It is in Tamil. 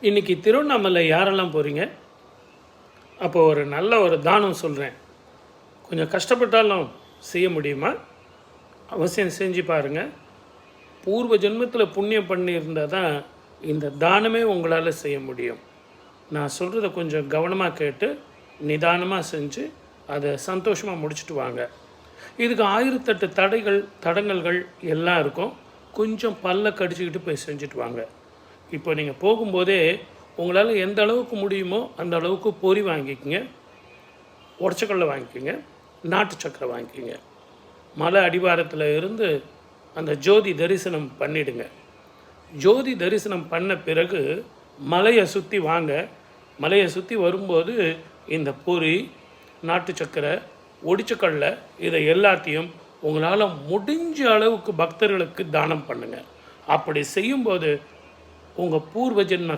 இன்றைக்கி திருவண்ணாமலை யாரெல்லாம் போகிறீங்க? அப்போ ஒரு நல்ல ஒரு தானம் சொல்கிறேன். கொஞ்சம் கஷ்டப்பட்டாலும் செய்ய முடியுமா? அவசியம் செஞ்சு பாருங்கள். பூர்வ ஜென்மத்தில் புண்ணியம் பண்ணியிருந்தால் தான் இந்த தானமே உங்களால் செய்ய முடியும். நான் சொல்கிறத கொஞ்சம் கவனமாக கேட்டு நிதானமாக செஞ்சு அதை சந்தோஷமாக முடிச்சுட்டு வாங்க. இதுக்கு 1008 தடங்கல்கள் எல்லாம் இருக்கும். கொஞ்சம் பல்ல கடிச்சிக்கிட்டு போய் செஞ்சுட்டு வாங்க. இப்போ நீங்கள் போகும்போதே உங்களால் எந்த அளவுக்கு முடியுமோ அந்த அளவுக்கு பொரி வாங்கிக்கோங்க, உடச்சக்கடலை வாங்கிக்கோங்க, நாட்டு சக்கரை வாங்கிக்கோங்க. மலை அடிவாரத்தில் இருந்து அந்த ஜோதி தரிசனம் பண்ணிவிடுங்க. ஜோதி தரிசனம் பண்ண பிறகு மலையை சுற்றி வாங்க. மலையை சுற்றி வரும்போது இந்த பொரி, நாட்டு சக்கரை, ஒடிச்சக்கடலை இதை எல்லாத்தையும் உங்களால் முடிஞ்ச அளவுக்கு பக்தர்களுக்கு தானம் பண்ணுங்கள். அப்படி செய்யும்போது உங்கள் பூர்வ ஜென்ம